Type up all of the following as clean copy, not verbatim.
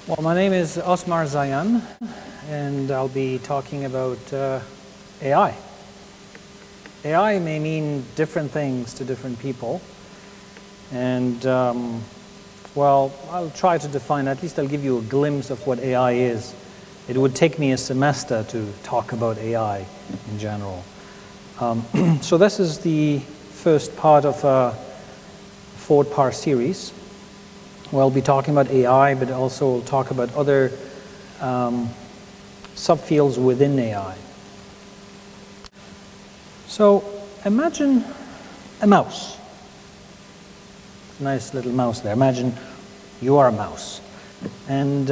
Well, my name is Osmar Zaiane, and I'll be talking about AI. AI may mean different things to different people, and well, I'll try to define, at least I'll give you a glimpse of what AI is. It would take me a semester to talk about AI in general. So this is the first part of a four-part series. We'll be talking about AI, but also we'll talk about other subfields within AI. So imagine a mouse. Nice little mouse there. Imagine you are a mouse. And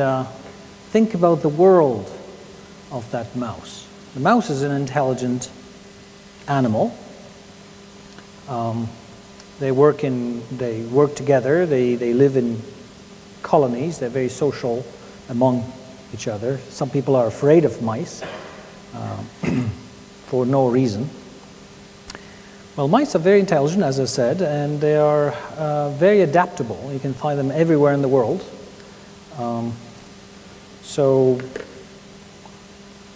think about the world of that mouse. The mouse is an intelligent animal. They work together, they live in colonies, they're very social among each other. Some people are afraid of mice for no reason. Well, mice are very intelligent, as I said, and they are very adaptable. You can find them everywhere in the world. So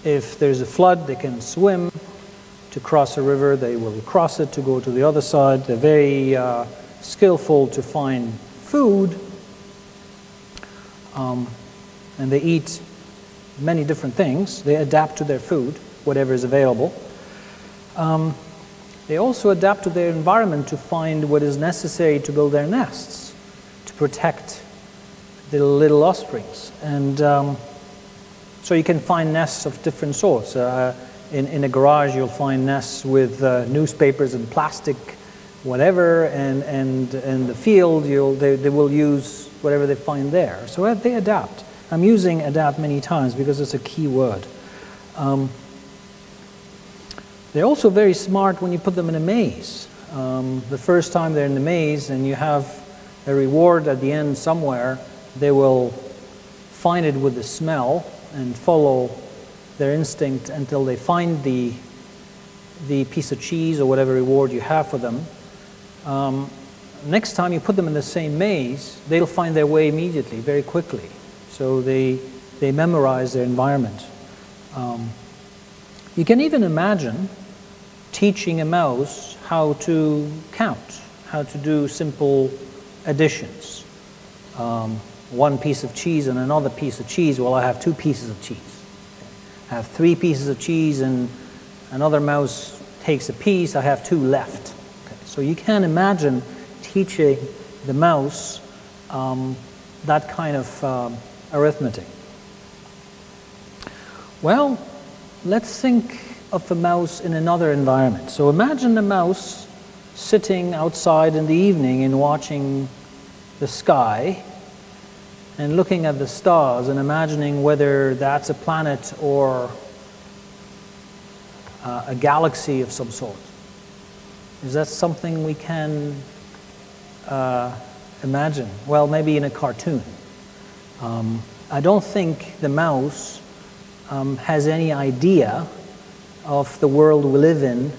if there's a flood, they can swim. To cross a river, they will cross it to go to the other side. They're very skillful to find food, and they eat many different things. They adapt to their food, whatever is available. They also adapt to their environment to find what is necessary to build their nests, to protect the little offsprings. And so you can find nests of different sorts. In a garage, you'll find nests with newspapers and plastic, whatever, and in the field, they will use whatever they find there. So they adapt. I'm using adapt many times because it's a key word. They're also very smart when you put them in a maze. The first time they're in the maze and you have a reward at the end somewhere, they will find it with the smell and follow their instinct until they find the piece of cheese or whatever reward you have for them. Next time you put them in the same maze, they'll find their way immediately, very quickly. So they memorize their environment. You can even imagine teaching a mouse how to count, how to do simple additions. One piece of cheese and another piece of cheese, well, I have two pieces of cheese. I have 3 pieces of cheese and another mouse takes a piece, I have 2 left. Okay. So you can imagine teaching the mouse that kind of arithmetic. Well, let's think of the mouse in another environment. So imagine the mouse sitting outside in the evening and watching the sky and looking at the stars and imagining whether that's a planet or a galaxy of some sort. Is that something we can imagine? Well, maybe in a cartoon. I don't think the mouse has any idea of the world we live in.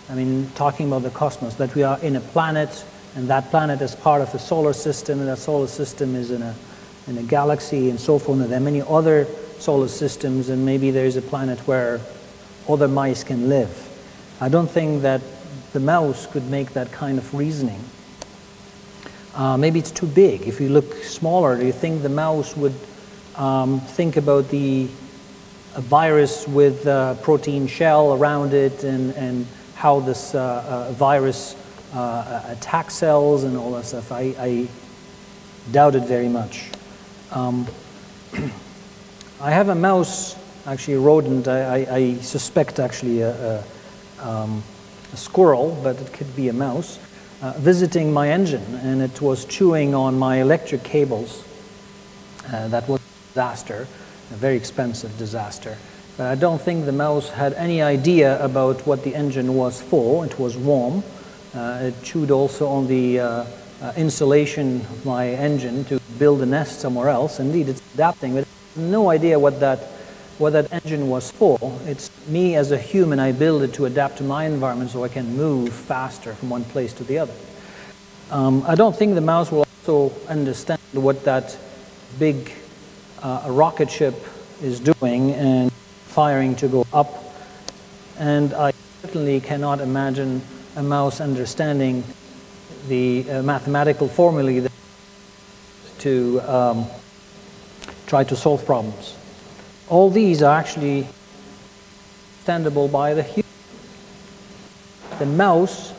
I mean, talking about the cosmos, that we are in a planet, and that planet is part of the solar system, and that solar system is in a galaxy and so forth, and there are many other solar systems, and maybe there's a planet where other mice can live. I don't think that the mouse could make that kind of reasoning. Maybe it's too big. If you look smaller, do you think the mouse would think about a virus with a protein shell around it and how this virus attacks cells and all that stuff? I doubt it very much. I have a mouse, actually a rodent, I suspect actually a squirrel, but it could be a mouse, visiting my engine, and it was chewing on my electric cables. That was a disaster, a very expensive disaster. But I don't think the mouse had any idea about what the engine was for. It was warm. It chewed also on the insulation of my engine to build a nest somewhere else. Indeed, it's adapting, but it has no idea what that engine was for. It's me as a human, I build it to adapt to my environment so I can move faster from one place to the other. I don't think the mouse will also understand what that big a rocket ship is doing and firing to go up. And I certainly cannot imagine a mouse understanding the mathematical formulae to try to solve problems. All these are actually understandable by the human. The mouse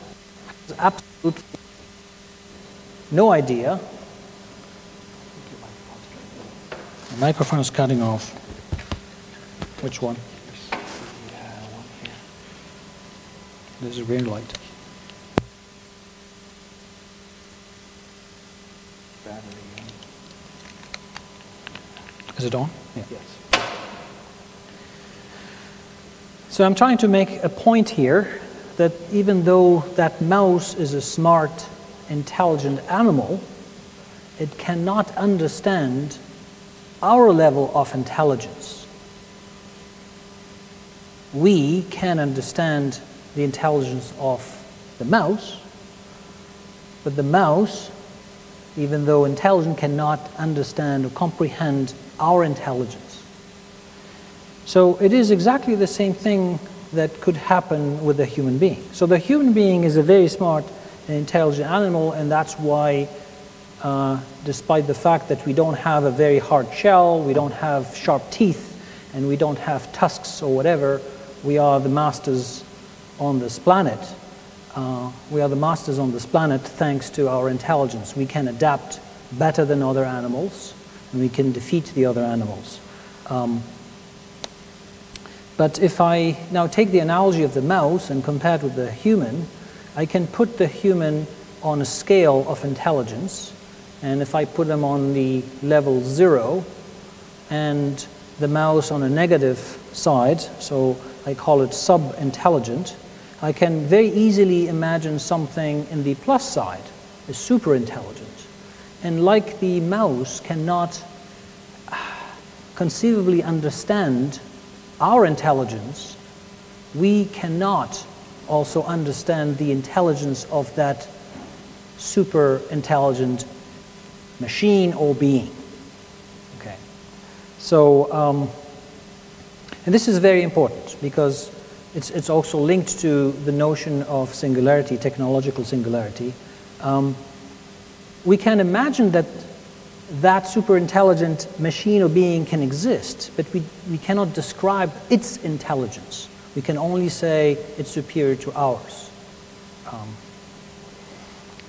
has absolutely no idea. The microphone is cutting off. Which one? There's a green light. Is it on? Yeah. Yes. So I'm trying to make a point here that even though that mouse is a smart, intelligent animal, it cannot understand our level of intelligence. We can understand the intelligence of the mouse, but the mouse, even though intelligent, cannot understand or comprehend our intelligence. So it is exactly the same thing that could happen with a human being. So the human being is a very smart and intelligent animal, and that's why despite the fact that we don't have a very hard shell, we don't have sharp teeth, and we don't have tusks or whatever, we are the masters on this planet. We are the masters on this planet thanks to our intelligence. We can adapt better than other animals, and we can defeat the other animals. But if I now take the analogy of the mouse and compare it with the human, I can put the human on a scale of intelligence, and if I put them on the level 0 and the mouse on a negative side, so I call it sub-intelligent, I can very easily imagine something in the plus side, is super intelligent. And like the mouse cannot conceivably understand our intelligence, we cannot also understand the intelligence of that super intelligent machine or being. Okay. So, and this is very important because it's also linked to the notion of singularity, technological singularity. We can imagine that that super intelligent machine or being can exist, but we cannot describe its intelligence. We can only say it's superior to ours.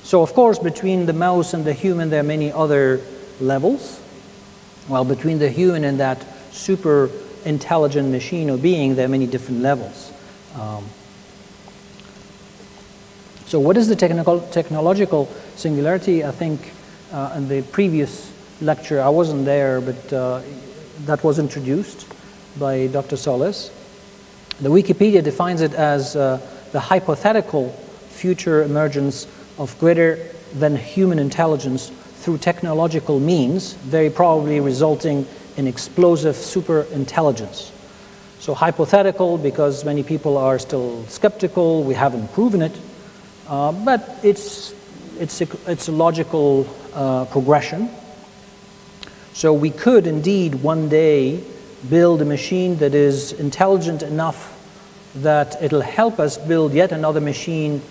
So of course, between the mouse and the human, there are many other levels. Well, between the human and that super intelligent machine or being, there are many different levels. So what is the technological singularity? I think in the previous lecture, I wasn't there, but that was introduced by Dr. Solez. The Wikipedia defines it as the hypothetical future emergence of greater than human intelligence through technological means, very probably resulting in explosive super intelligence. So hypothetical because many people are still skeptical, we haven't proven it, but it's a logical progression. So we could indeed one day build a machine that is intelligent enough that it'll help us build yet another machine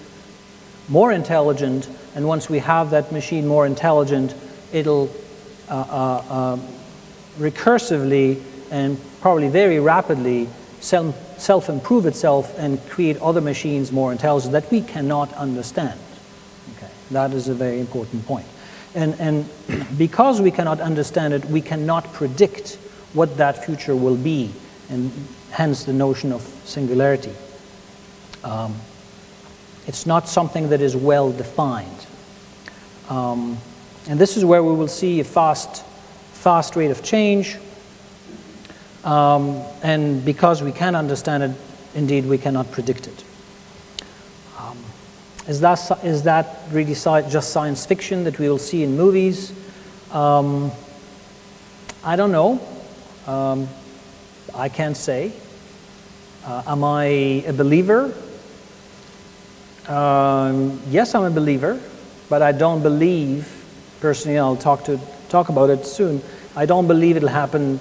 more intelligent, and once we have that machine more intelligent, it'll recursively and probably very rapidly self-improve itself and create other machines more intelligent that we cannot understand. Okay. That is a very important point. And because we cannot understand it, we cannot predict what that future will be, and hence the notion of singularity. It's not something that is well defined. And this is where we will see a fast rate of change. And because we can understand it, indeed, we cannot predict it. Is that really just science fiction that we will see in movies? I don't know. I can't say. Am I a believer? Yes, I'm a believer, but I don't believe, personally, I'll talk about it soon, I don't believe it'll happen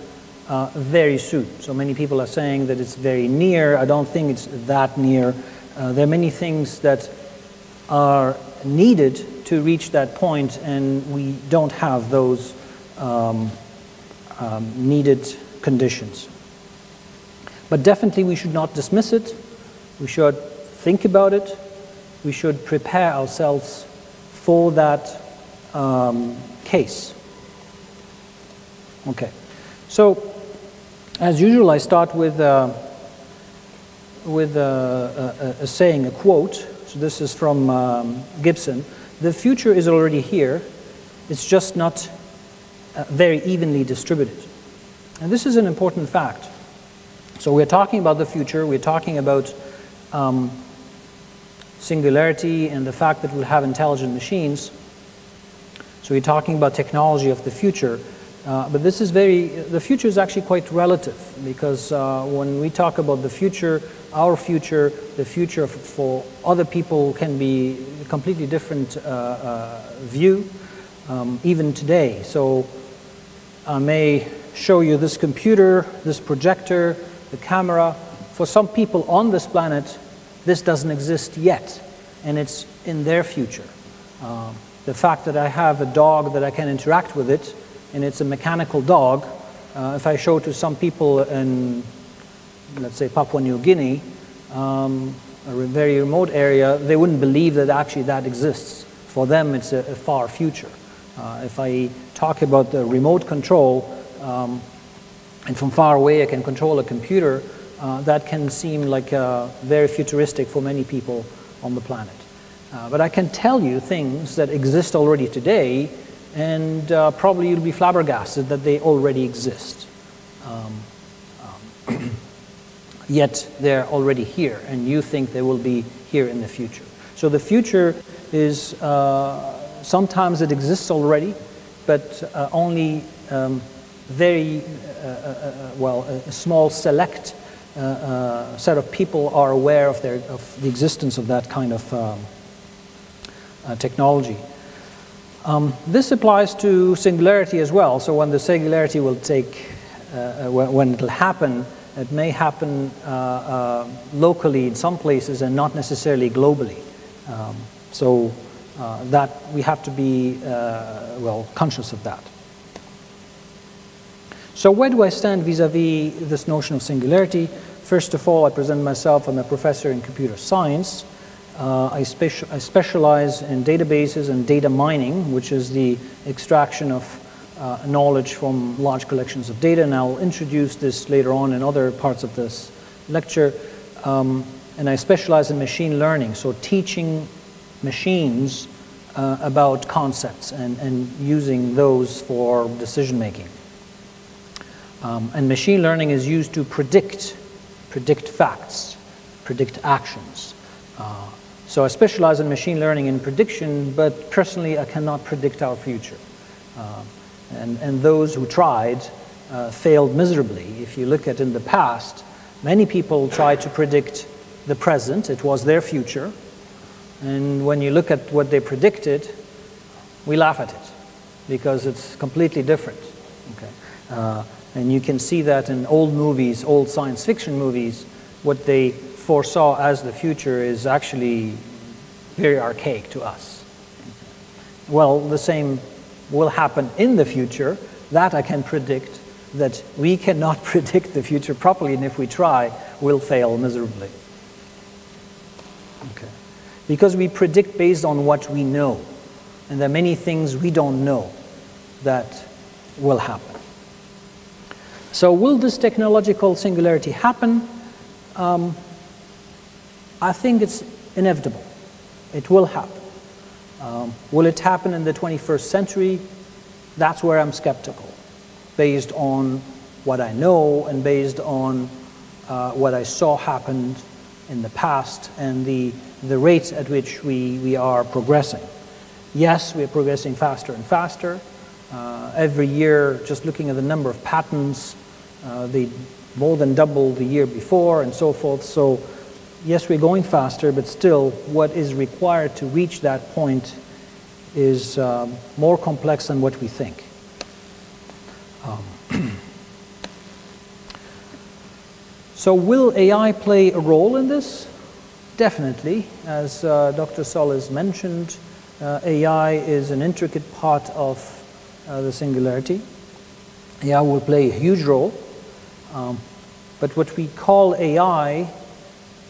very soon. So many people are saying that it's very near. I don't think it's that near. There are many things that are needed to reach that point, and we don't have those needed conditions. But definitely we should not dismiss it. We should think about it. We should prepare ourselves for that case. Okay. So, as usual, I start with a saying, a quote. So this is from Gibson. The future is already here. It's just not very evenly distributed. And this is an important fact. So we're talking about the future. We're talking about singularity and the fact that we'll have intelligent machines. So we're talking about technology of the future. But this is the future is actually quite relative, because when we talk about the future, our future, the future for other people can be a completely different view, even today. So I may show you this computer, this projector, the camera. For some people on this planet, this doesn't exist yet, and it's in their future. The fact that I have a dog that I can interact with it, and it's a mechanical dog, if I show to some people in, let's say, Papua New Guinea, a very remote area, they wouldn't believe that actually that exists. For them, it's a far future. If I talk about the remote control, and from far away I can control a computer, that can seem like very futuristic for many people on the planet. But I can tell you things that exist already today, and probably you'll be flabbergasted that they already exist. Yet they're already here, and you think they will be here in the future. So the future is, sometimes it exists already, but only very, a small select set of people are aware of the existence of that kind of technology. This applies to singularity as well. So when the singularity will when it will happen, it may happen locally in some places and not necessarily globally. That we have to be conscious of that. So where do I stand vis-a-vis this notion of singularity? First of all, I present myself. I'm a professor in computer science. I specialize in databases and data mining, which is the extraction of knowledge from large collections of data, and I'll introduce this later on in other parts of this lecture. And I specialize in machine learning, so teaching machines about concepts and using those for decision making. And machine learning is used to predict facts, predict actions. So I specialize in machine learning in prediction, but personally I cannot predict our future. And those who tried failed miserably. If you look at in the past, many people tried to predict the present. It was their future. And when you look at what they predicted, we laugh at it because it's completely different. Okay? And you can see that in old movies, old science fiction movies, what they foresaw as the future is actually very archaic to us. Well, the same will happen in the future. That I can predict, that we cannot predict the future properly, and if we try, we'll fail miserably. Okay. Because we predict based on what we know, and there are many things we don't know that will happen. So will this technological singularity happen? I think it's inevitable. It will happen. Will it happen in the 21st century? That's where I'm skeptical, based on what I know and based on what I saw happened in the past and the rates at which we are progressing. Yes, we are progressing faster and faster. Every year, just looking at the number of patents, they more than double the year before and so forth. So yes, we're going faster, but still what is required to reach that point is more complex than what we think. So will AI play a role in this? Definitely. As Dr. Solez mentioned, AI is an intricate part of the Singularity. AI will play a huge role, but what we call AI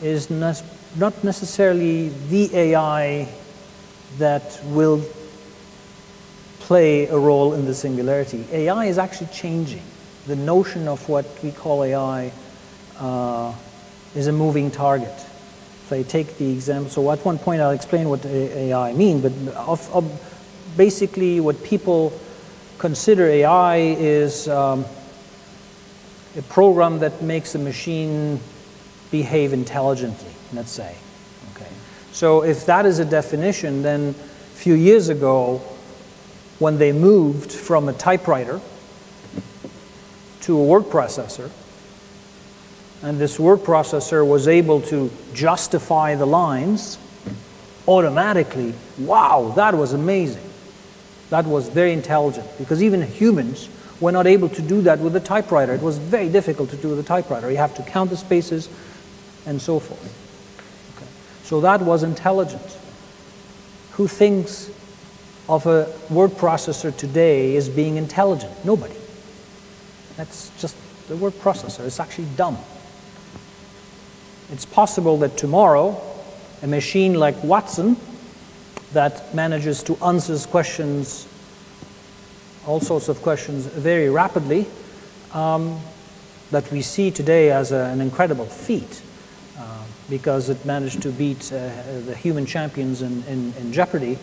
is not necessarily the AI that will play a role in the Singularity. AI is actually changing. The notion of what we call AI is a moving target. If I take the example, so at one point I'll explain what AI means, but basically what people consider AI is a program that makes a machine behave intelligently, let's say. Okay. So if that is a definition, then a few years ago, when they moved from a typewriter to a word processor, and this word processor was able to justify the lines automatically, wow, that was amazing. That was very intelligent, because even humans were not able to do that with a typewriter. It was very difficult to do with a typewriter. You have to count the spaces and so forth. Okay. So that was intelligent. Who thinks of a word processor today as being intelligent? Nobody. That's just the word processor. It's actually dumb. It's possible that tomorrow a machine like Watson that manages to answer questions, all sorts of questions very rapidly, that we see today as an incredible feat because it managed to beat the human champions in Jeopardy.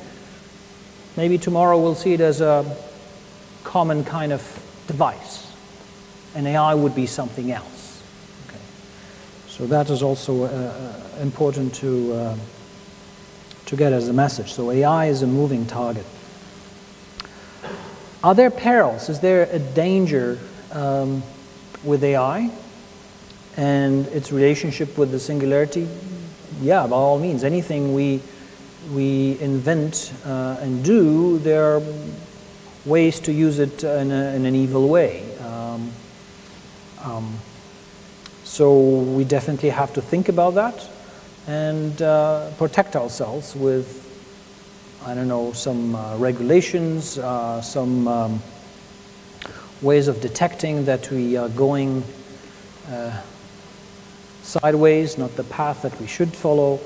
Maybe tomorrow we'll see it as a common kind of device, and AI would be something else. So that is also important to get as a message. So AI is a moving target. Are there perils? Is there a danger with AI and its relationship with the Singularity? Yeah, by all means. Anything we invent and do, there are ways to use it in an evil way. So we definitely have to think about that and protect ourselves with, I don't know, some regulations, some ways of detecting that we are going sideways, not the path that we should follow.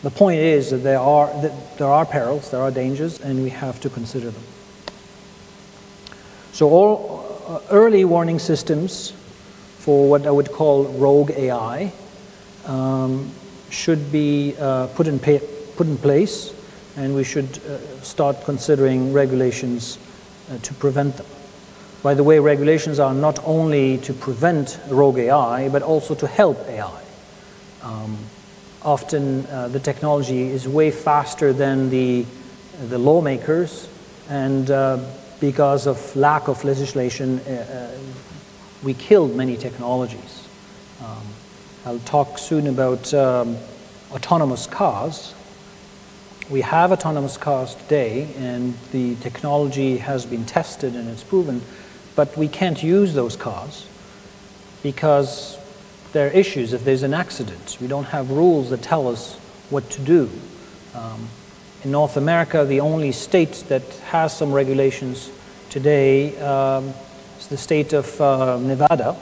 The point is that there are perils, there are dangers, and we have to consider them. So all early warning systems for what I would call rogue AI should be put in place, and we should start considering regulations to prevent them. By the way, regulations are not only to prevent rogue AI, but also to help AI. Often the technology is way faster than the lawmakers, and because of lack of legislation, we killed many technologies. I'll talk soon about autonomous cars. We have autonomous cars today, and the technology has been tested and it's proven, but we can't use those cars because there are issues. If there's an accident, we don't have rules that tell us what to do. In North America, the only state that has some regulations today is the state of Nevada,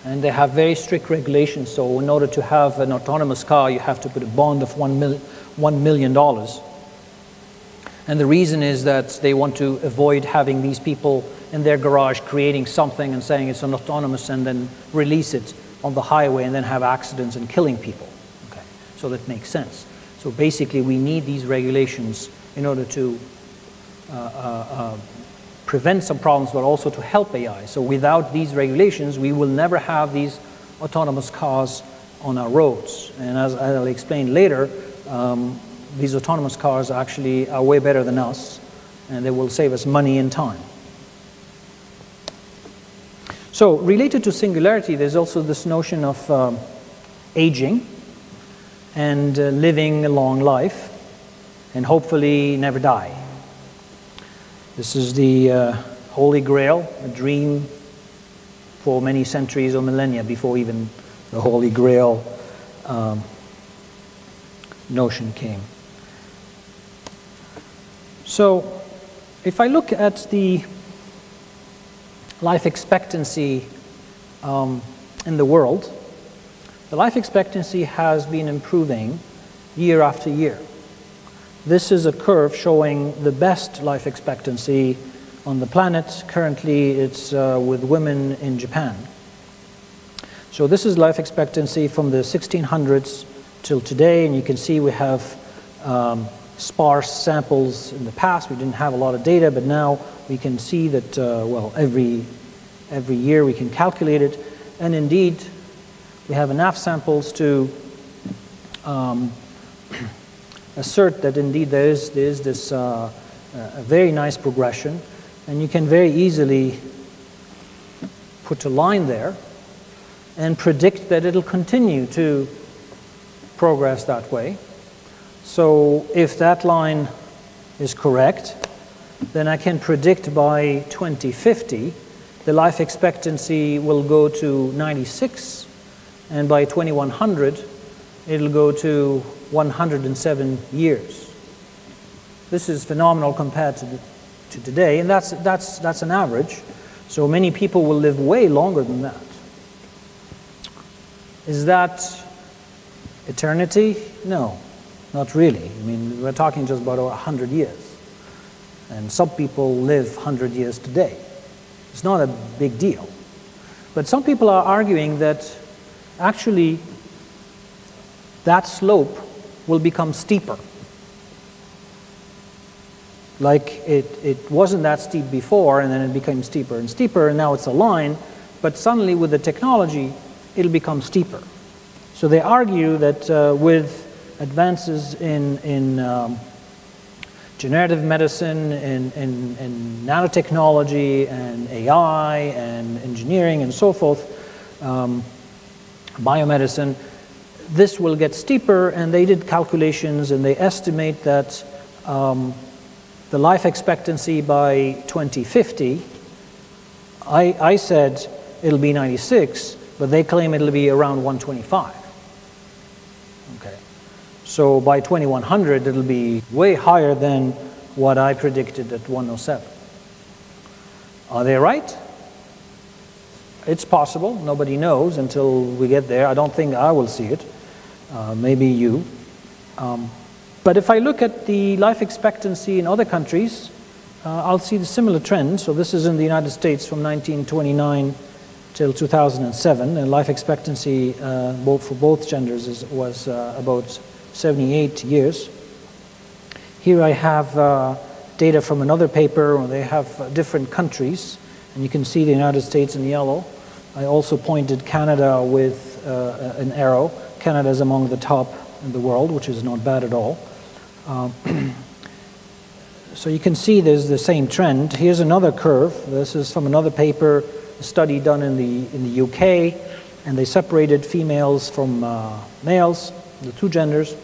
and they have very strict regulations. So in order to have an autonomous car, you have to put a bond of $1 million. And the reason is that they want to avoid having these people in their garage creating something and saying it's an autonomous and then release it on the highway and then have accidents and killing people. Okay. So that makes sense. So basically we need these regulations in order to prevent some problems, but also to help AI. So without these regulations, we will never have these autonomous cars on our roads. And as I'll explain later, these autonomous cars actually are way better than us, and they will save us money and time. So related to Singularity, there's also this notion of aging and living a long life and hopefully never die. This is the Holy Grail, a dream for many centuries or millennia before even the Holy Grail notion came. So if I look at the life expectancy in the world, the life expectancy has been improving year after year. This is a curve showing the best life expectancy on the planet. Currently, it's with women in Japan. So this is life expectancy from the 1600s till today, and you can see we have sparse samples in the past. We didn't have a lot of data, but now we can see that, well, every year we can calculate it, and indeed, we have enough samples to assert that indeed there is this a very nice progression, and you can very easily put a line there and predict that it'll continue to progress that way. So if that line is correct, then I can predict by 2050 the life expectancy will go to 96, and by 2100 it'll go to 107 years. This is phenomenal compared to today, and that's an average. So many people will live way longer than that. Is that eternity? No, not really. I mean, we're talking just about 100 years. And some people live 100 years today. It's not a big deal. But some people are arguing that actually that slope will become steeper. Like it wasn't that steep before, and then it became steeper and steeper, and now it's a line, but suddenly with the technology, it'll become steeper. So they argue that with advances in generative medicine, in nanotechnology, and AI, and engineering, and so forth, biomedicine, this will get steeper, and they did calculations, and they estimate that the life expectancy by 2050, I said it'll be 96, but they claim it'll be around 125. Okay. So by 2100, it'll be way higher than what I predicted at 107. Are they right? It's possible. Nobody knows until we get there. I don't think I will see it. Maybe you. But if I look at the life expectancy in other countries, I'll see the similar trend. So this is in the United States from 1929 till 2007, and life expectancy for both genders was about 78 years. Here I have data from another paper where they have different countries, and you can see the United States in yellow. I also pointed Canada with an arrow. Canada is among the top in the world, which is not bad at all. So you can see there's the same trend. Here's another curve. This is from another paper, a study done in the UK, and they separated females from males, the two genders,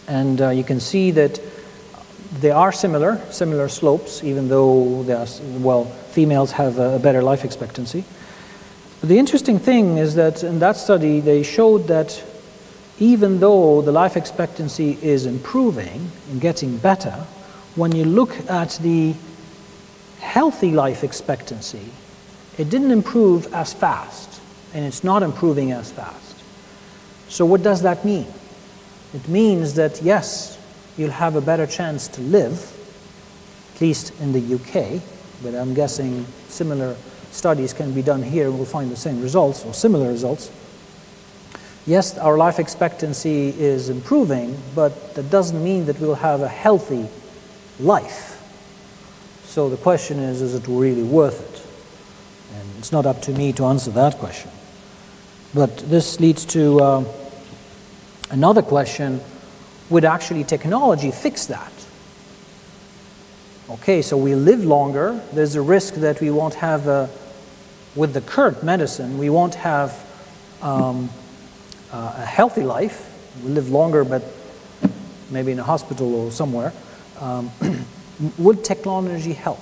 and you can see that they are similar slopes, even though they are, well, females have a better life expectancy. But the interesting thing is that in that study they showed that even though the life expectancy is improving and getting better, when you look at the healthy life expectancy, it didn't improve as fast, and it's not improving as fast. So what does that mean? It means that yes, you'll have a better chance to live, at least in the UK, but I'm guessing similar studies can be done here and we'll find the same results or similar results. Yes, our life expectancy is improving, but that doesn't mean that we'll have a healthy life. So the question is it really worth it? And it's not up to me to answer that question. But this leads to another question: would actually technology fix that? Okay, so we live longer. There's a risk that we won't have, with the current medicine, we won't have a healthy life. We live longer, but maybe in a hospital or somewhere. Would technology help?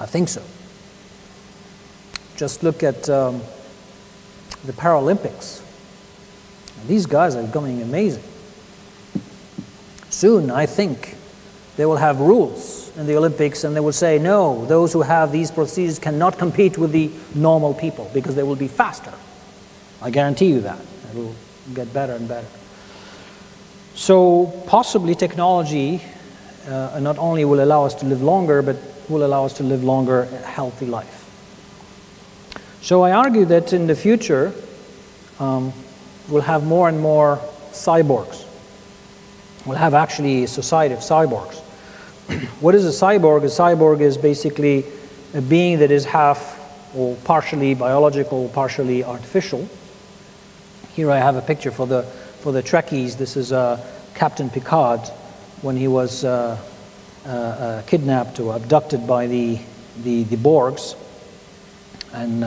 I think so. Just look at the Paralympics. These guys are becoming amazing. Soon, I think, they will have rules in the Olympics, and they will say, no, those who have these prostheses cannot compete with the normal people because they will be faster. I guarantee you that. It will get better and better. So possibly technology not only will allow us to live longer, but will allow us to live longer, a healthy life. So I argue that in the future, we'll have more and more cyborgs. We'll have actually a society of cyborgs. What is a cyborg? A cyborg is basically a being that is half or partially biological, partially artificial. Here I have a picture for the Trekkies. This is Captain Picard when he was kidnapped or abducted by the Borgs, and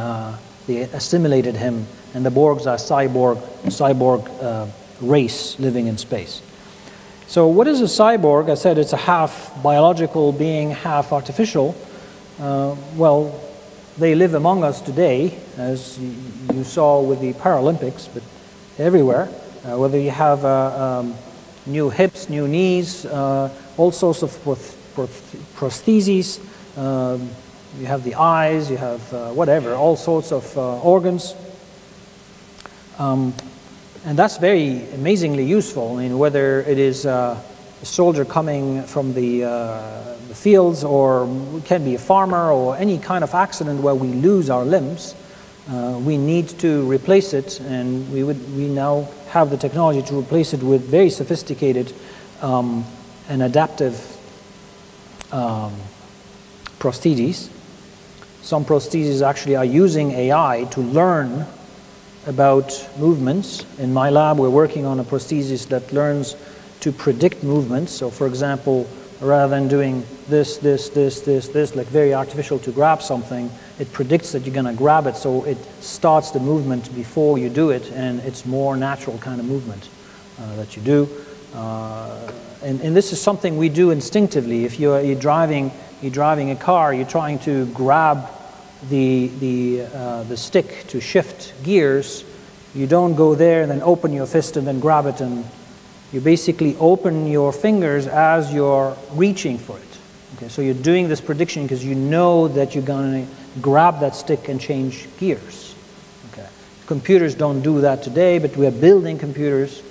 they assimilated him. And the Borgs are cyborg race living in space. So what is a cyborg? I said it's a half biological being, half artificial. Well, they live among us today, as you saw with the Paralympics, but everywhere. Whether you have new hips, new knees, all sorts of prostheses. You have the eyes, you have whatever, all sorts of organs. And that's very amazingly useful. I mean, whether it is a soldier coming from the fields, or it can be a farmer, or any kind of accident where we lose our limbs, we need to replace it, and we now have the technology to replace it with very sophisticated and adaptive prostheses. Some prostheses actually are using AI to learn about movements. In my lab, we're working on a prosthesis that learns to predict movements. So, for example, rather than doing this, like very artificial to grab something, it predicts that you're going to grab it, so it starts the movement before you do it, and it's more natural kind of movement that you do. And this is something we do instinctively. If you're driving a car, you're trying to grab the stick to shift gears. You don't go there and then open your fist and then grab it, and you basically open your fingers as you're reaching for it. Okay, so you're doing this prediction because you know that you're going to grab that stick and change gears. Okay. Computers don't do that today, but we are building computers,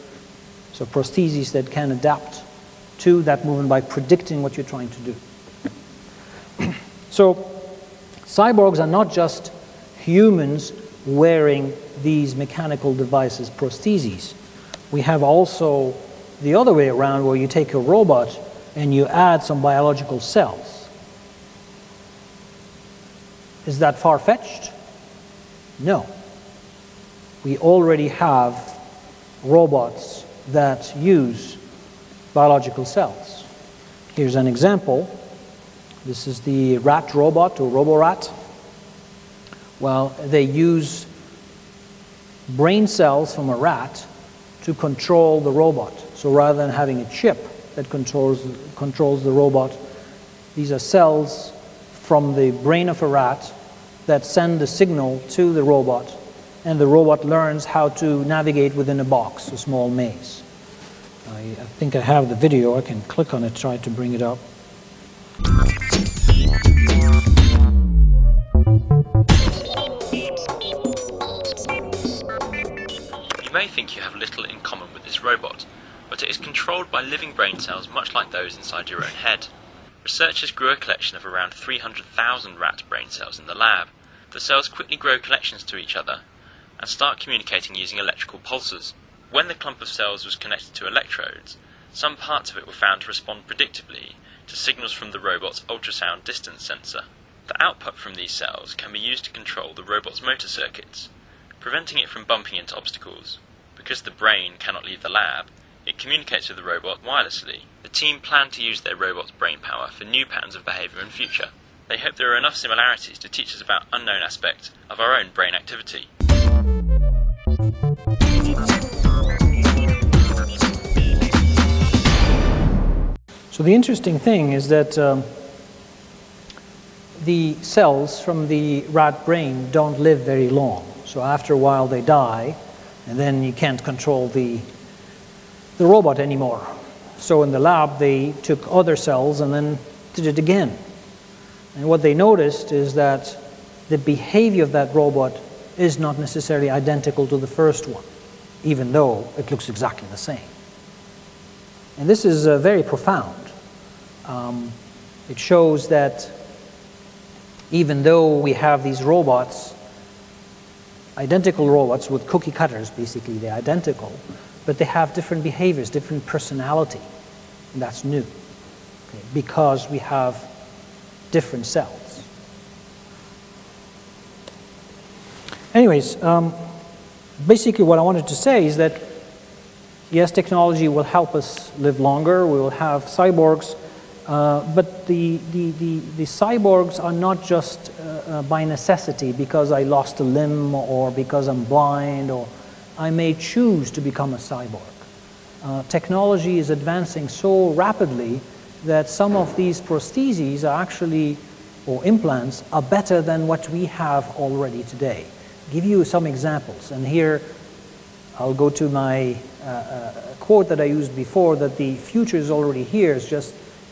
so prostheses that can adapt to that movement by predicting what you're trying to do. So cyborgs are not just humans wearing these mechanical devices, prostheses. We have also the other way around, where you take a robot and you add some biological cells. Is that far-fetched? No. We already have robots that use biological cells. Here's an example. This is the rat robot, or roborat. Well, they use brain cells from a rat to control the robot. So rather than having a chip that controls the robot, these are cells from the brain of a rat that send a signal to the robot, and the robot learns how to navigate within a box, a small maze. I think I have the video. I can click on it, try to bring it up. You may think you have little in common with this robot, but it is controlled by living brain cells much like those inside your own head. Researchers grew a collection of around 300,000 rat brain cells in the lab. The cells quickly grow connections to each other and start communicating using electrical pulses. When the clump of cells was connected to electrodes, some parts of it were found to respond predictably to signals from the robot's ultrasound distance sensor. The output from these cells can be used to control the robot's motor circuits, preventing it from bumping into obstacles. Because the brain cannot leave the lab, it communicates with the robot wirelessly. The team plan to use their robot's brain power for new patterns of behaviour in future. They hope there are enough similarities to teach us about unknown aspects of our own brain activity. So the interesting thing is that the cells from the rat brain don't live very long. So after a while they die, and then you can't control the robot anymore. So in the lab they took other cells and then did it again. And what they noticed is that the behavior of that robot is not necessarily identical to the first one, even though it looks exactly the same. And this is very profound. It shows that even though we have these robots, identical robots with cookie cutters, basically they're identical, but they have different behaviors, different personality, and that's new, okay, because we have different cells. Anyways, basically what I wanted to say is that yes, technology will help us live longer, we will have cyborgs, but the cyborgs are not just by necessity because I lost a limb or because I'm blind or I may choose to become a cyborg. Technology is advancing so rapidly that some of these prostheses are actually, or implants, are better than what we have already today. Give you some examples, and here I'll go to my quote that I used before, that the future is already here,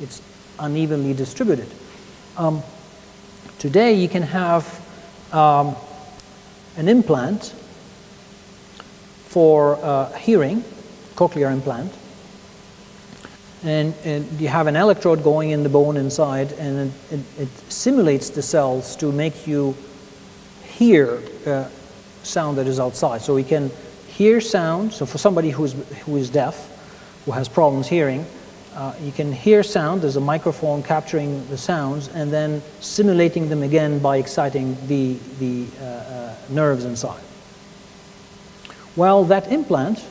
it's unevenly distributed. Today you can have an implant for hearing, cochlear implant, and you have an electrode going in the bone inside, and it simulates the cells to make you hear sound that is outside. So we can hear sound. So for somebody who is deaf, who has problems hearing, you can hear sound. There's a microphone capturing the sounds and then simulating them again by exciting the nerves inside. Well, that implant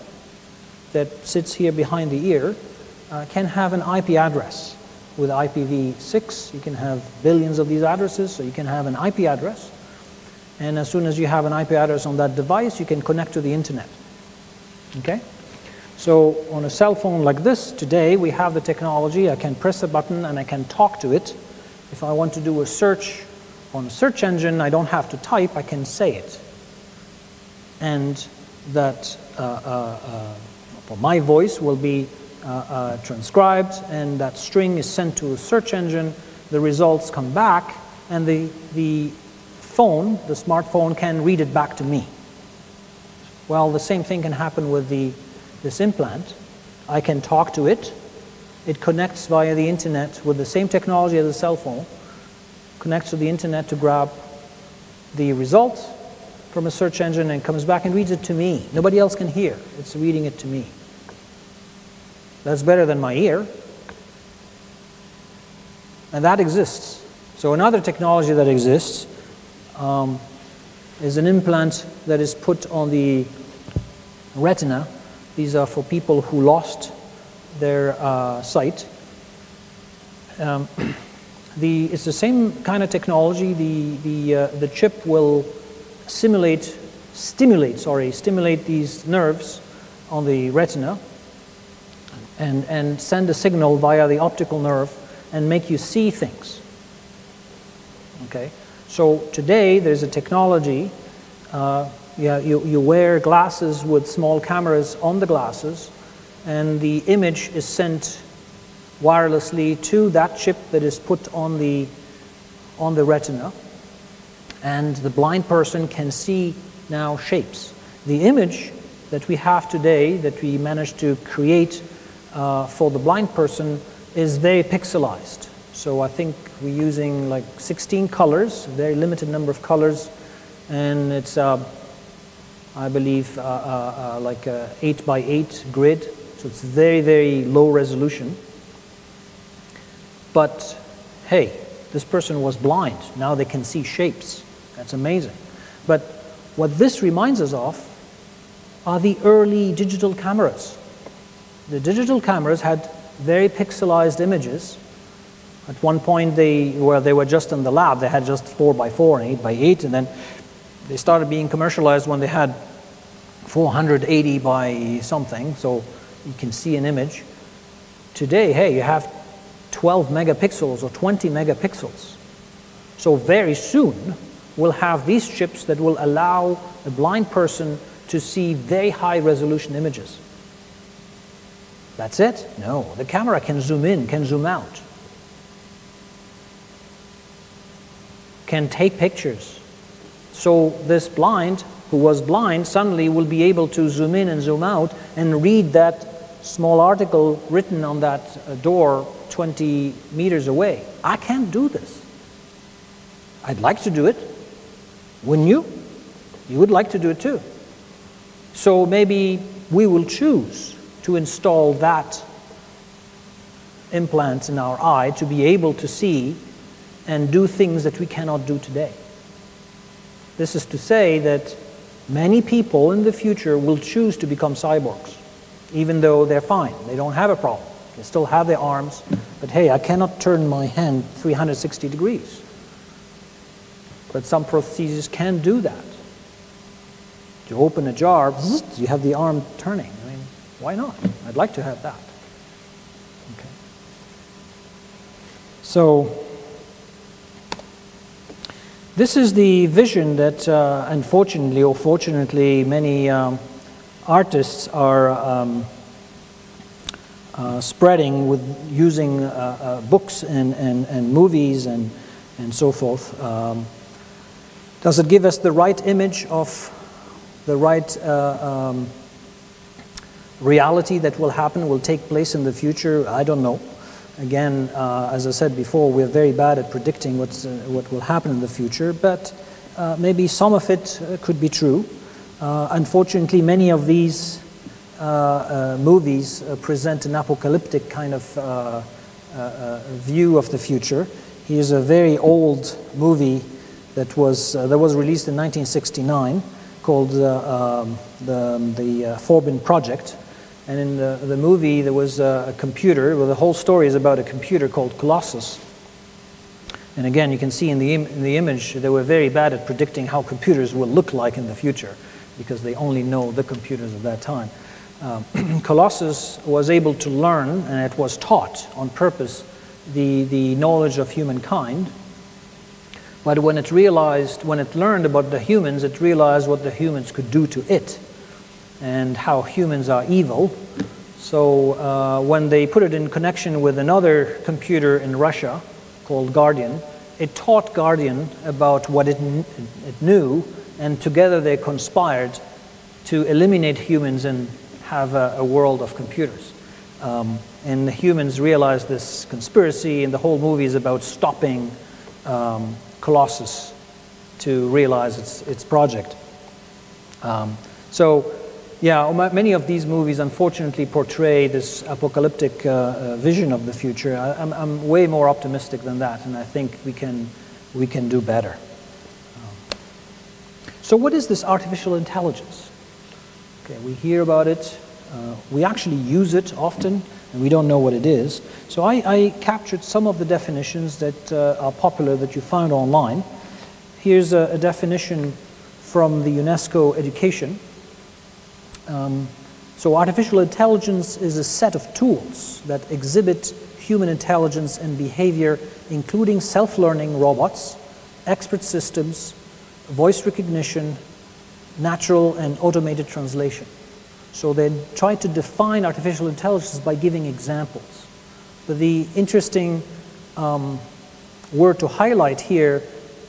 that sits here behind the ear can have an IP address. With IPv6, you can have billions of these addresses, so you can have an IP address. And as soon as you have an IP address on that device, you can connect to the internet. Okay? So on a cell phone like this, today we have the technology. I can press a button and I can talk to it. If I want to do a search on a search engine, I don't have to type, I can say it. And that my voice will be transcribed, and that string is sent to a search engine. The results come back, and the phone, the smartphone, can read it back to me. Well, the same thing can happen with this implant. I can talk to it. It connects via the internet with the same technology as a cell phone, connects to the internet to grab the results from a search engine and comes back and reads it to me. Nobody else can hear. It's reading it to me. That's better than my ear. And that exists. So another technology that exists is an implant that is put on the retina. These are for people who lost their sight. It's the same kind of technology. The chip will stimulate these nerves on the retina and send a signal via the optical nerve and make you see things. Okay, so today there's a technology. You wear glasses with small cameras on the glasses, and the image is sent wirelessly to that chip that is put on the retina, and the blind person can see now shapes. The image that we have today, that we managed to create for the blind person, is very pixelized. So I think we're using like 16 colors, a very limited number of colors, and it's I believe like a 8x8 grid, so it's very, very low resolution. But hey, this person was blind, now they can see shapes. That's amazing. But what this reminds us of are the early digital cameras. The digital cameras had very pixelized images. At one point they were just in the lab, they had just 4x4 and 8x8, and then they started being commercialized when they had 480 by something, so you can see an image. Today, hey, you have 12 megapixels or 20 megapixels. So very soon, we'll have these chips that will allow a blind person to see very high resolution images. That's it? No, the camera can zoom in, can zoom out, can take pictures. So this blind, who was blind, suddenly will be able to zoom in and zoom out and read that small article written on that door 20 meters away. I can't do this. I'd like to do it. Wouldn't you? You would like to do it too. So maybe we will choose to install that implant in our eye to be able to see and do things that we cannot do today. This is to say that many people in the future will choose to become cyborgs, even though they're fine. They don't have a problem. They still have their arms, but hey, I cannot turn my hand 360 degrees. But some prostheses can do that. To open a jar, you have the arm turning. I mean, why not? I'd like to have that. Okay. So, this is the vision that, unfortunately or fortunately, many artists are spreading with using books and movies and so forth. Does it give us the right image of the right reality that will happen, will take place in the future? I don't know. Again, as I said before, we're very bad at predicting what will happen in the future, but maybe some of it could be true. Unfortunately, many of these movies present an apocalyptic kind of view of the future. Here's a very old movie that was released in 1969 called the Forbin Project. And in the movie, there was a computer. Well, the whole story is about a computer called Colossus. And again, you can see in the image, they were very bad at predicting how computers will look like in the future, because they only know the computers of that time. Colossus was able to learn, and it was taught on purpose, the knowledge of humankind. But when it learned about the humans, it realized what the humans could do to it, and how humans are evil. So when they put it in connection with another computer in Russia called Guardian, it taught Guardian about what it knew, and together they conspired to eliminate humans and have a world of computers. And the humans realized this conspiracy, and the whole movie is about stopping Colossus to realize its project. So, yeah, many of these movies unfortunately portray this apocalyptic vision of the future. I'm way more optimistic than that, and I think we can do better. So what is this artificial intelligence? Okay, we hear about it. We actually use it often, and we don't know what it is. So I captured some of the definitions that are popular that you found online. Here's a definition from the UNESCO Education. So artificial intelligence is a set of tools that exhibit human intelligence and behavior, including self-learning robots, expert systems, voice recognition, natural and automated translation. So they try to define artificial intelligence by giving examples. But the interesting word to highlight here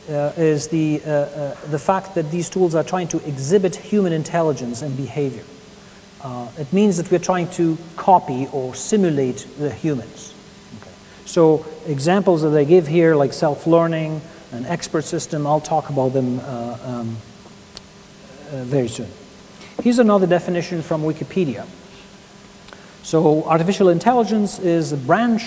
is the fact that these tools are trying to exhibit human intelligence and behavior. It means that we're trying to copy or simulate the humans. Okay. So examples that they give here, like self-learning, an expert system, I'll talk about them very soon. Here's another definition from Wikipedia. So artificial intelligence is a branch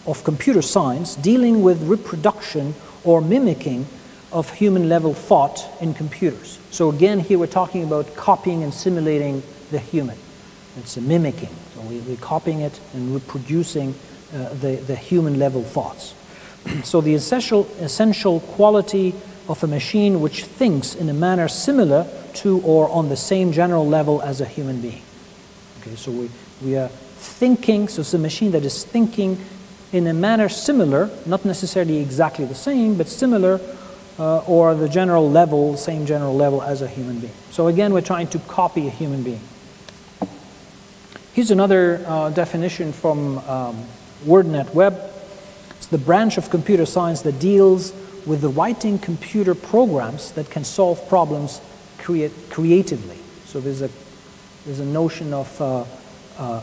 of computer science dealing with reproduction or mimicking of human-level thought in computers. So again, here we're talking about copying and simulating the human. It's a mimicking. So we're copying it and reproducing the human-level thoughts. So the essential quality of a machine which thinks in a manner similar to or on the same general level as a human being. Okay, so we are thinking, so it's a machine that is thinking in a manner similar, not necessarily exactly the same, but similar, or the general level, same general level as a human being. So again, we're trying to copy a human being. Here's another definition from WordNet Web. It's the branch of computer science that deals with the writing computer programs that can solve problems creatively. So there's a notion of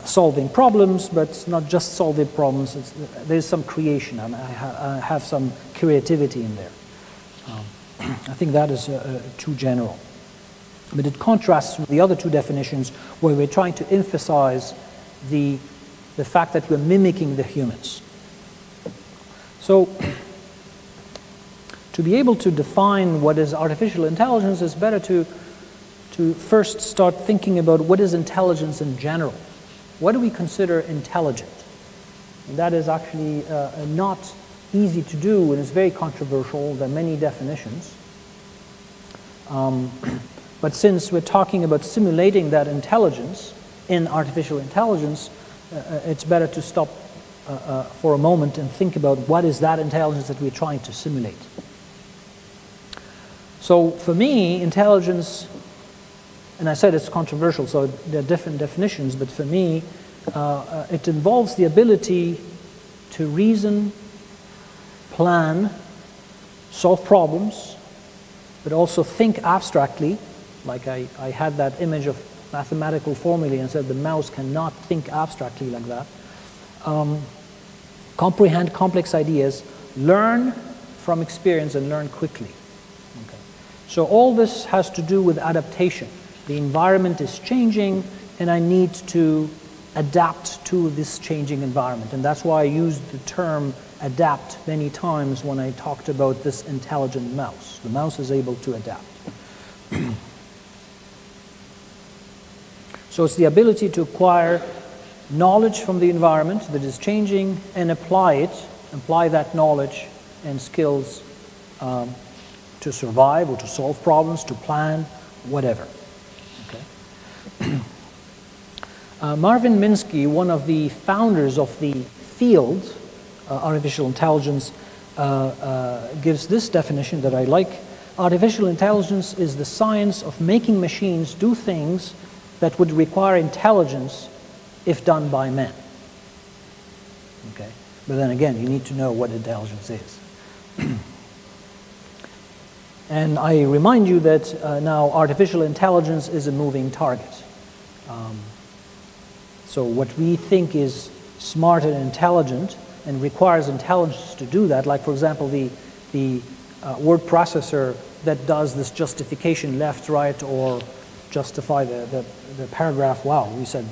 solving problems, but not just solving problems. There's some creation, and I have some creativity in there. I think that is too general. But it contrasts with the other two definitions where we're trying to emphasize the fact that we're mimicking the humans. So, to be able to define what is artificial intelligence, it's better to first start thinking about what is intelligence in general. What do we consider intelligent? And that is actually not easy to do, and it's very controversial. There are many definitions. But since we're talking about simulating that intelligence in artificial intelligence, it's better to stop for a moment and think about what is that intelligence that we're trying to simulate. So for me, intelligence, and I said it's controversial, so there are different definitions, but for me, it involves the ability to reason, plan, solve problems, but also think abstractly. Like I had that image of mathematical formulae and said the mouse cannot think abstractly like that. Comprehend complex ideas, learn from experience, and learn quickly. Okay. So all this has to do with adaptation. The environment is changing, and I need to adapt to this changing environment. And that's why I used the term adapt many times when I talked about this intelligent mouse. The mouse is able to adapt. So it's the ability to acquire knowledge from the environment that is changing and apply that knowledge and skills to survive or to solve problems, to plan, whatever. Okay. Marvin Minsky, one of the founders of the field, artificial intelligence, gives this definition that I like. Artificial intelligence is the science of making machines do things that would require intelligence if done by men. Okay? But then again, you need to know what intelligence is. And I remind you that now artificial intelligence is a moving target. So what we think is smart and intelligent and requires intelligence to do that, like for example the word processor that does this justification left, right, or justify the paragraph. Wow, we said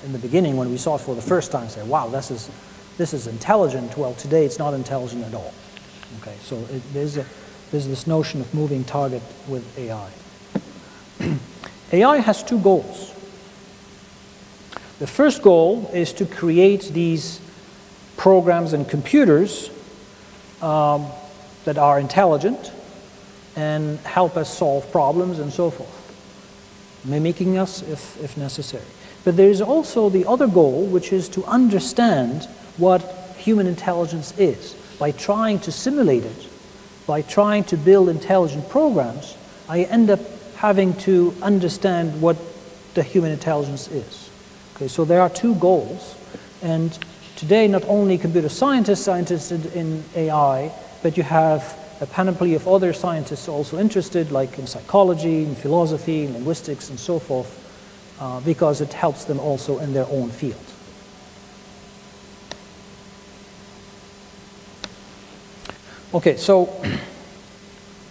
in the beginning when we saw it for the first time, say, wow, this is intelligent. Well, today it's not intelligent at all. Okay, so there's this notion of moving target with AI. AI has two goals. The first goal is to create these programs and computers that are intelligent and help us solve problems and so forth, mimicking us if necessary. But there is also the other goal, which is to understand what human intelligence is. By trying to simulate it, by trying to build intelligent programs, I end up having to understand what the human intelligence is. Okay, so there are two goals, and today not only computer scientists are interested in AI, but you have a panoply of other scientists also interested, like in psychology, in philosophy, in linguistics, and so forth, because it helps them also in their own field. Okay, so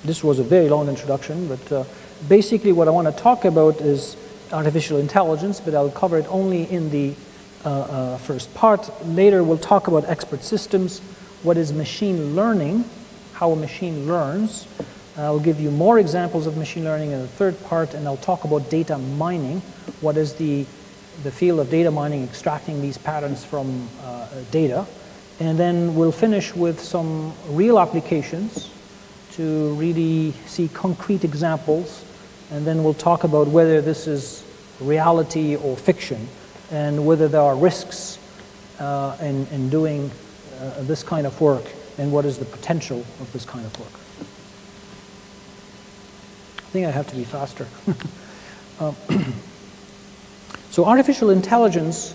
this was a very long introduction, but basically what I want to talk about is artificial intelligence, but I'll cover it only in the first part. Later we'll talk about expert systems, what is machine learning, how a machine learns. I'll give you more examples of machine learning in the third part, and I'll talk about data mining, what is the field of data mining, extracting these patterns from data. And then we'll finish with some real applications to really see concrete examples, and then we'll talk about whether this is reality or fiction, and whether there are risks in doing this kind of work and what is the potential of this kind of work. I think I have to be faster. So artificial intelligence,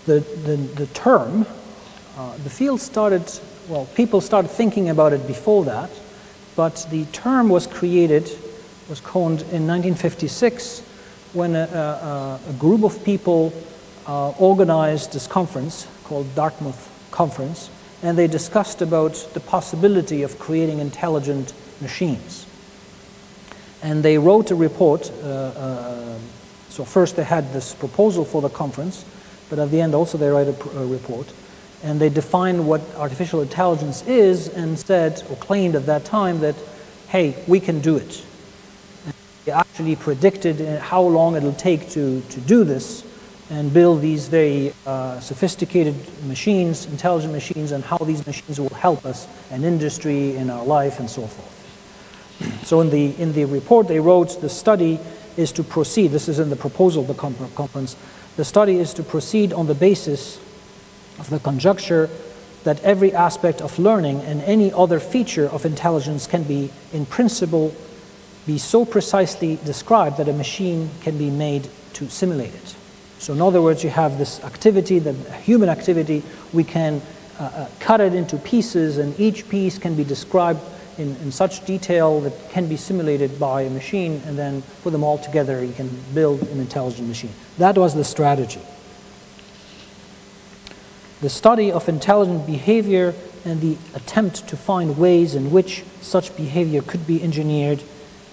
the term, the field started, well, people started thinking about it before that, but the term was created, was coined in 1956 when a group of people organized this conference called Dartmouth Conference, and they discussed about the possibility of creating intelligent machines. And they wrote a report. So first they had this proposal for the conference, but at the end also they write a report. And they defined what artificial intelligence is and said, or claimed at that time, that, hey, we can do it. And they actually predicted how long it'll take to do this and build these very sophisticated machines, intelligent machines, and how these machines will help us in industry, in our life, and so forth. So in the report they wrote, the study is to proceed, this is in the proposal of the conference, the study is to proceed on the basis of the conjecture that every aspect of learning and any other feature of intelligence can be, in principle, be so precisely described that a machine can be made to simulate it. So in other words, you have this activity, the human activity, we can cut it into pieces, and each piece can be described in such detail that can be simulated by a machine, and then put them all together, you can build an intelligent machine. That was the strategy. The study of intelligent behavior and the attempt to find ways in which such behavior could be engineered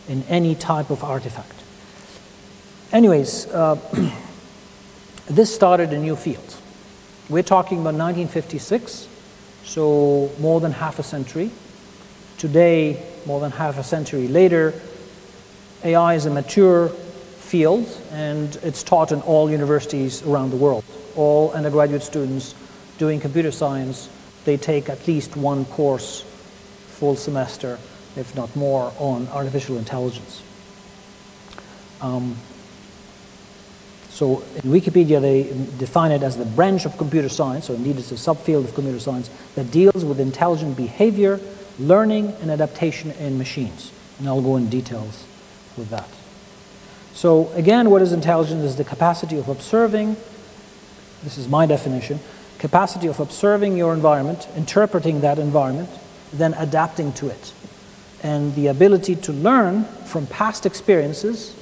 in any type of artifact. Anyways, this started a new field. We're talking about 1956, so more than half a century. Today, more than half a century later, AI is a mature field, and it's taught in all universities around the world. All undergraduate students doing computer science, they take at least one course, full semester, if not more, on artificial intelligence. So in Wikipedia, they define it as the branch of computer science, so indeed it's a subfield of computer science, that deals with intelligent behavior, learning, and adaptation in machines. And I'll go in details with that. So again, what is intelligence? Is the capacity of observing, this is my definition, capacity of observing your environment, interpreting that environment, then adapting to it. And the ability to learn from past experiences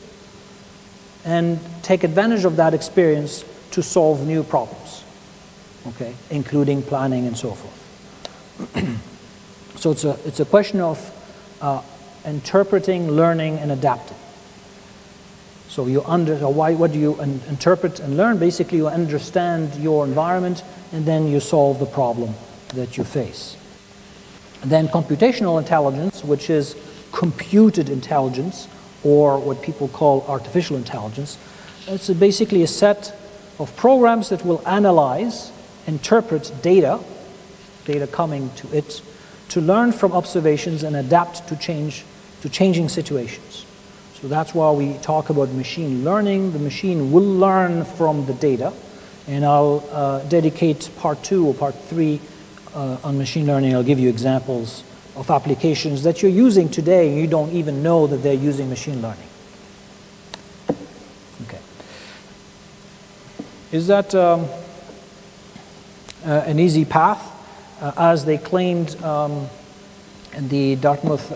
and take advantage of that experience to solve new problems, okay, including planning and so forth. So it's a question of interpreting, learning, and adapting. So what do you interpret and learn? Basically, you understand your environment, and then you solve the problem that you face. And then computational intelligence, which is computed intelligence, or what people call artificial intelligence. It's basically a set of programs that will analyze, interpret data coming to it, to learn from observations and adapt to changing situations. So that's why we talk about machine learning. The machine will learn from the data, and I'll dedicate part 2 or part 3 on machine learning. I'll give you examples of applications that you're using today and you don't even know that they're using machine learning. Okay. Is that an easy path? As they claimed in the Dartmouth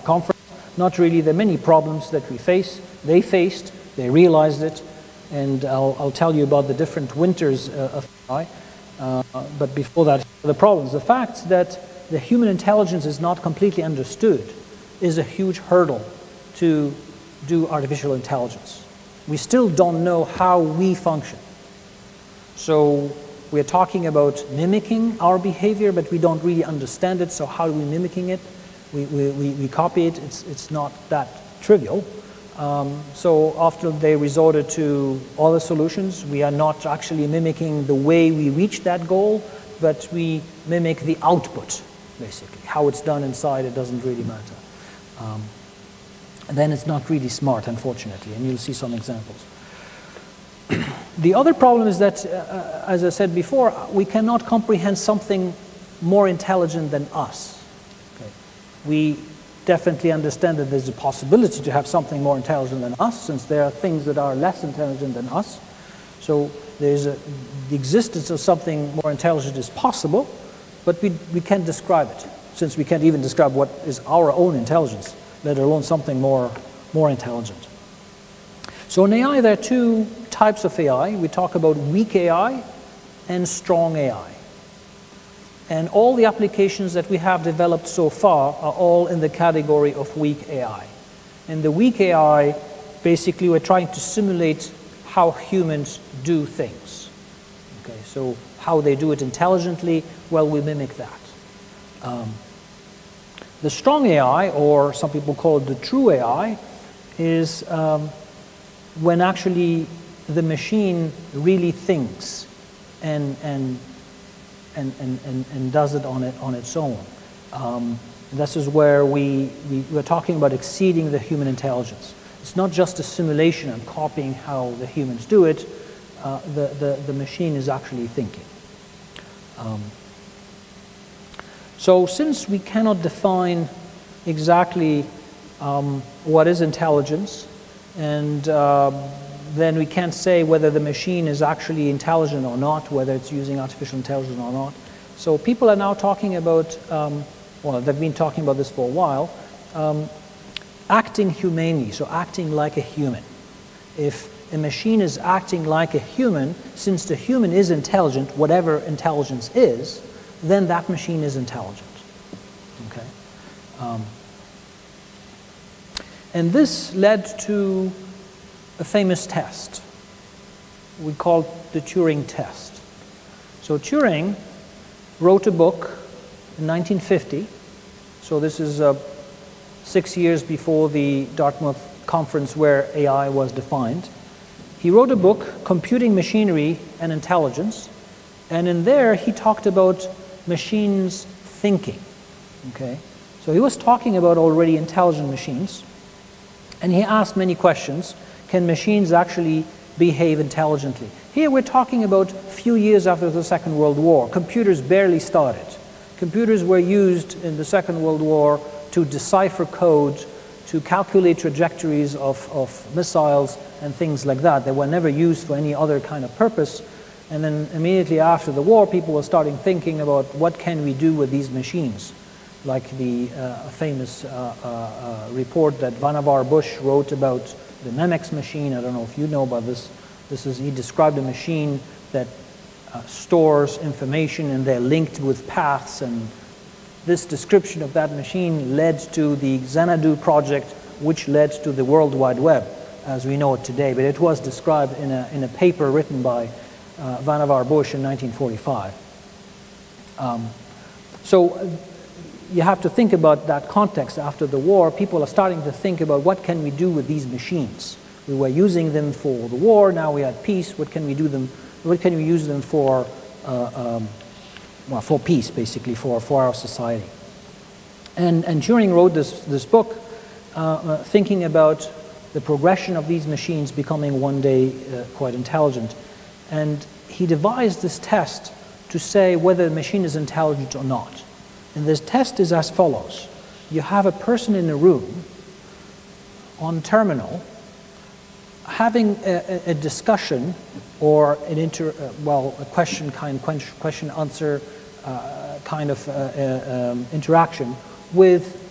conference, not really. There are many problems that we face. They faced, they realized it, and I'll tell you about the different winters of AI. But before that, the problems. The fact that the human intelligence is not completely understood is a huge hurdle to do artificial intelligence. We still don't know how we function. So we're talking about mimicking our behavior, but we don't really understand it, so how are we mimicking it? We copy it, it's not that trivial. So often they resorted to other solutions. We are not actually mimicking the way we reach that goal, but we mimic the output, basically. How it's done inside, it doesn't really matter. And then it's not really smart, unfortunately, and you'll see some examples. The other problem is that, as I said before, we cannot comprehend something more intelligent than us. Okay. We definitely understand that there's a possibility to have something more intelligent than us, since there are things that are less intelligent than us. So the existence of something more intelligent is possible, but we can't describe it, since we can't even describe what is our own intelligence, let alone something more intelligent. So in AI, there are two types of AI. We talk about weak AI and strong AI. And all the applications that we have developed so far are all in the category of weak AI. In the weak AI, basically we're trying to simulate how humans do things. Okay, so how they do it intelligently, well, we mimic that. The strong AI, or some people call it the true AI, is when actually the machine really thinks and does it on its own. This is where we're talking about exceeding the human intelligence. It's not just a simulation and copying how the humans do it. The machine is actually thinking. So since we cannot define exactly what is intelligence, and then we can't say whether the machine is actually intelligent or not, whether it's using artificial intelligence or not. So people are now talking about, well, they've been talking about this for a while, acting humanely, so acting like a human. If a machine is acting like a human, since the human is intelligent, whatever intelligence is, then that machine is intelligent. Okay? And this led to a famous test. We call it the Turing test. So Turing wrote a book in 1950. So this is 6 years before the Dartmouth conference where AI was defined. He wrote a book, Computing Machinery and Intelligence, and in there he talked about machines thinking. Okay? So he was talking about already intelligent machines, and he asked many questions. Can machines actually behave intelligently? Here we're talking about a few years after the Second World War. Computers barely started. Computers were used in the Second World War to decipher code, to calculate trajectories of missiles and things like that. They were never used for any other kind of purpose. And then immediately after the war, people were starting thinking about what can we do with these machines, like the famous report that Vannevar Bush wrote about the Memex machine. I don't know if you know about this. He described a machine that stores information, and they're linked with paths, and this description of that machine led to the Xanadu project, which led to the World Wide Web as we know it today. But it was described in a paper written by Vannevar Bush in 1945. So you have to think about that context. After the war, people are starting to think about what can we do with these machines. We were using them for the war, now we had peace. What can we do them? What can we use them for? Well, for peace, basically, for our society. And Turing wrote this book thinking about the progression of these machines becoming one day quite intelligent. And he devised this test to say whether the machine is intelligent or not. And this test is as follows. You have a person in a room on terminal having a discussion or a question answer kind of interaction with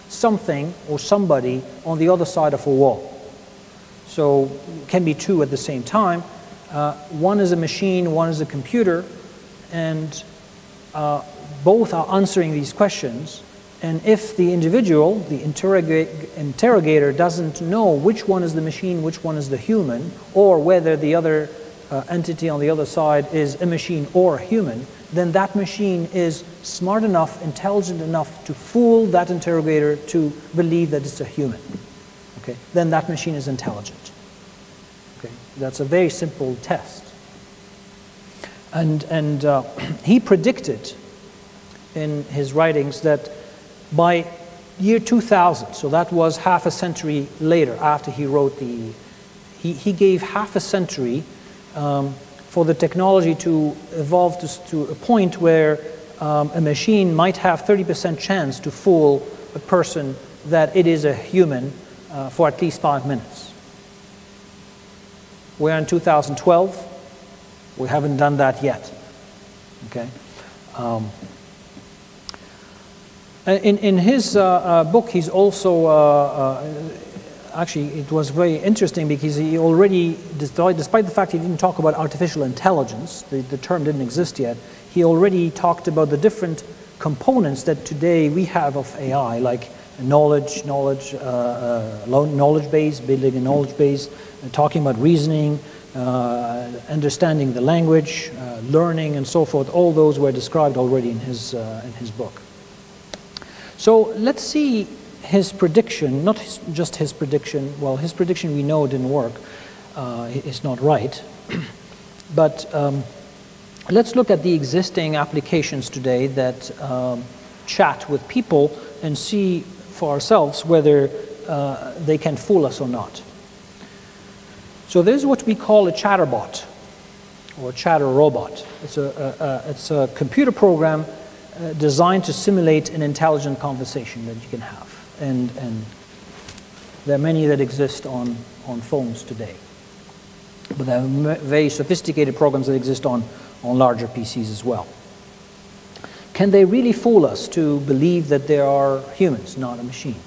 something or somebody on the other side of a wall. So it can be two at the same time. One is a machine, one is a computer, and both are answering these questions. And if the individual, the interrogator, doesn't know which one is the machine, which one is the human, or whether the other entity on the other side is a machine or a human, then that machine is smart enough, intelligent enough to fool that interrogator to believe that it's a human. Okay? Then that machine is intelligent. Okay? That's a very simple test. And he predicted in his writings that by year 2000, so that was half a century later after he wrote He gave half a century for the technology to evolve to a point where a machine might have 30% chance to fool a person that it is a human for at least 5 minutes. We're in 2012. We haven't done that yet. Okay. In his book, he's also actually, it was very interesting because he already, despite the fact he didn't talk about artificial intelligence, the term didn't exist yet, he already talked about the different components that today we have of AI, like knowledge base, building a knowledge base, talking about reasoning, understanding the language, learning, and so forth. All those were described already in his book. So let's see his prediction, not just his prediction. Well, his prediction we know didn't work. It's not right. But let's look at the existing applications today that chat with people and see for ourselves whether they can fool us or not. So this is what we call a chatterbot or a chatter robot. It's a computer program designed to simulate an intelligent conversation that you can have. And there are many that exist on phones today. But there are very sophisticated programs that exist on larger PCs as well. Can they really fool us to believe that they are humans, not a machine?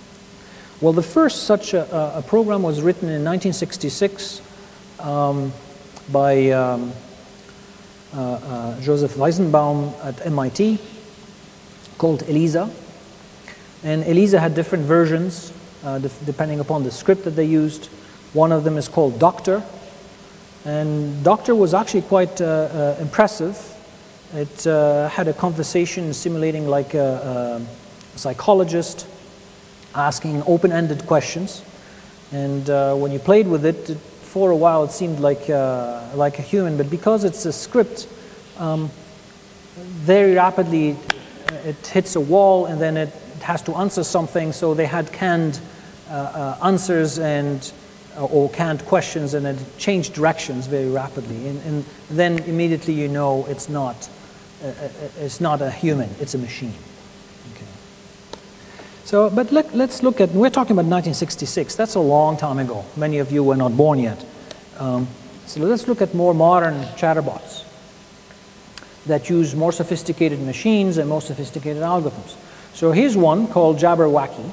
Well, the first such a program was written in 1966 by Joseph Weizenbaum at MIT, called ELIZA. And ELIZA had different versions depending upon the script that they used. One of them is called Doctor. And Doctor was actually quite impressive. It had a conversation simulating like a psychologist asking open-ended questions. And when you played with it, for a while it seemed like a human. But because it's a script, very rapidly it hits a wall and then it has to answer something. So they had canned answers or canned questions, and it changed directions very rapidly. And then immediately you know it's not a human, it's a machine. Okay. So, but let's look at, we're talking about 1966. That's a long time ago. Many of you were not born yet. So let's look at more modern chatterbots that use more sophisticated machines and more sophisticated algorithms. So here's one called Jabberwocky.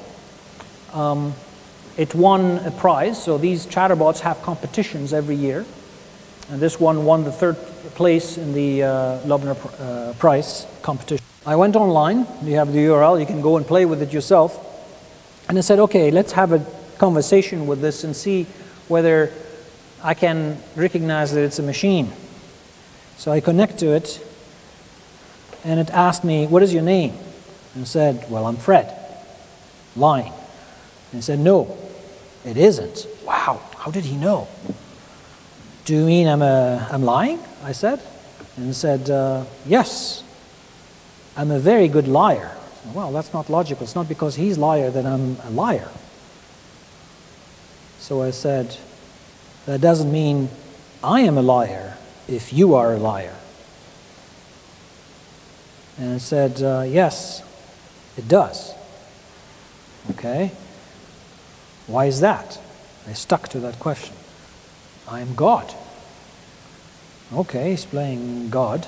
It won a prize. So these chatterbots have competitions every year. And this one won the 3rd place in the Loebner Prize competition. I went online. You have the URL. You can go and play with it yourself. And I said, okay, let's have a conversation with this and see whether I can recognize that it's a machine. So I connect to it. And it asked me, what is your name? And said, well, I'm Fred. Lying. And it said, no, it isn't. Wow, how did he know? Do you mean I'm lying? I said. And it said, yes, I'm a very good liar. Well, that's not logical. It's not because he's a liar that I'm a liar. So I said, that doesn't mean I am a liar if you are a liar. And it said, yes, it does. Okay. Why is that? I stuck to that question. I am God. Okay, he's playing God.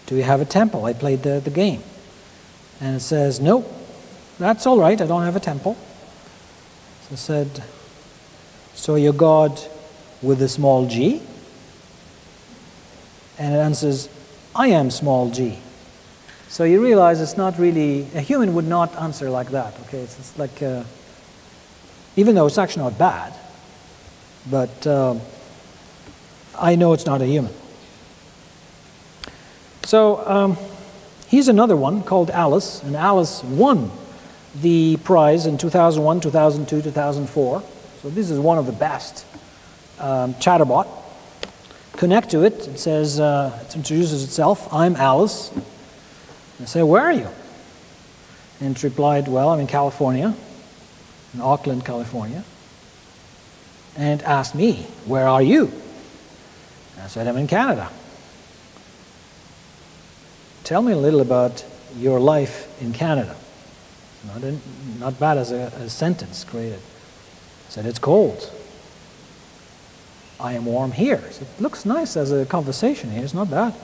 Do you have a temple? I played the game. And it says, nope, that's all right, I don't have a temple. So I said, so you're God with a small g? And it answers, I am small g. So you realize it's not really, a human would not answer like that, okay? It's like, even though it's actually not bad, but I know it's not a human. So here's another one called Alice, and Alice won the prize in 2001, 2002, 2004. So this is one of the best chatterbot. Connect to it, it says, it introduces itself, I'm Alice. I say, where are you? And it replied, well, I'm in California, in Oakland, California. and asked me, "Where are you?" I said, "I'm in Canada." "Tell me a little about your life in Canada." Not bad as a sentence created. I said, "It's cold." "I am warm here." I said, "It looks nice as a conversation here. It's not bad."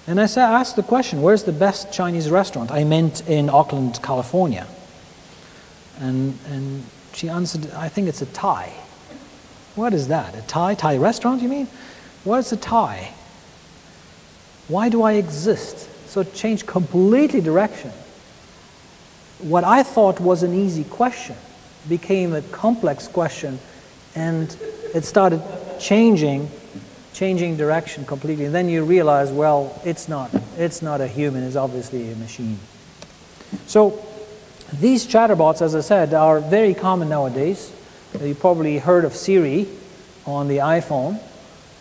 And I asked the question, "Where's the best Chinese restaurant?" I meant in Auckland, California. And she answered, "I think it's a Thai." "What is that? A Thai restaurant, you mean?" "What is a Thai? Why do I exist?" So it changed completely direction. What I thought was an easy question became a complex question, and it started changing direction completely. And then you realize, well, it's not a human, it's obviously a machine. So these chatterbots, as I said, are very common nowadays. You probably heard of Siri on the iPhone.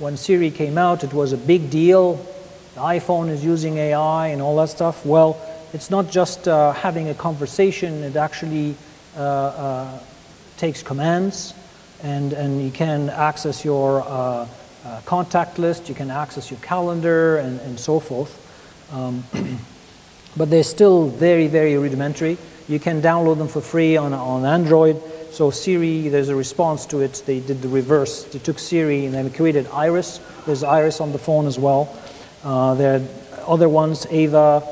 When Siri came out, it was a big deal. The iPhone is using AI and all that stuff. Well, it's not just having a conversation, it actually takes commands, and you can access your contact list, you can access your calendar, and so forth. But they're still very, very rudimentary. You can download them for free on Android. So Siri, there's a response to it. They did the reverse. They took Siri and then created Iris. There's Iris on the phone as well. There are other ones, Ava,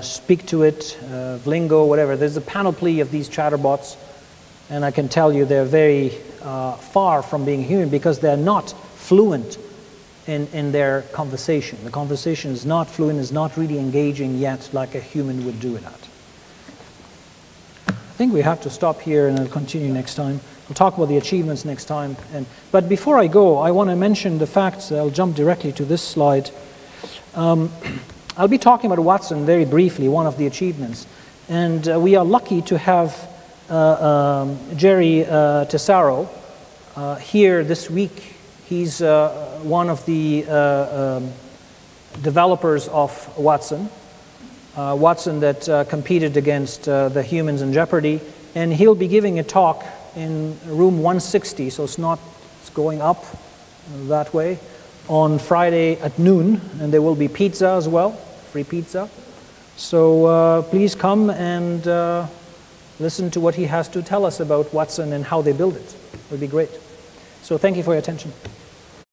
Speak to It, Vlingo, whatever. There's a panoply of these chatterbots, and I can tell you they're very far from being human because they're not fluent in their conversation. The conversation is not fluent, is not really engaging yet like a human would do it at. I think we have to stop here, and I'll continue next time. We'll talk about the achievements next time. But before I go, I want to mention the facts. I'll jump directly to this slide. I'll be talking about Watson very briefly, one of the achievements. And we are lucky to have Jerry Tesaro here this week. He's one of the developers of Watson. Watson that competed against the humans in Jeopardy, and he'll be giving a talk in room 160, so it's going up that way, on Friday at noon, and there will be pizza as well, free pizza. So please come and listen to what he has to tell us about Watson and how they build it. It would be great. So thank you for your attention.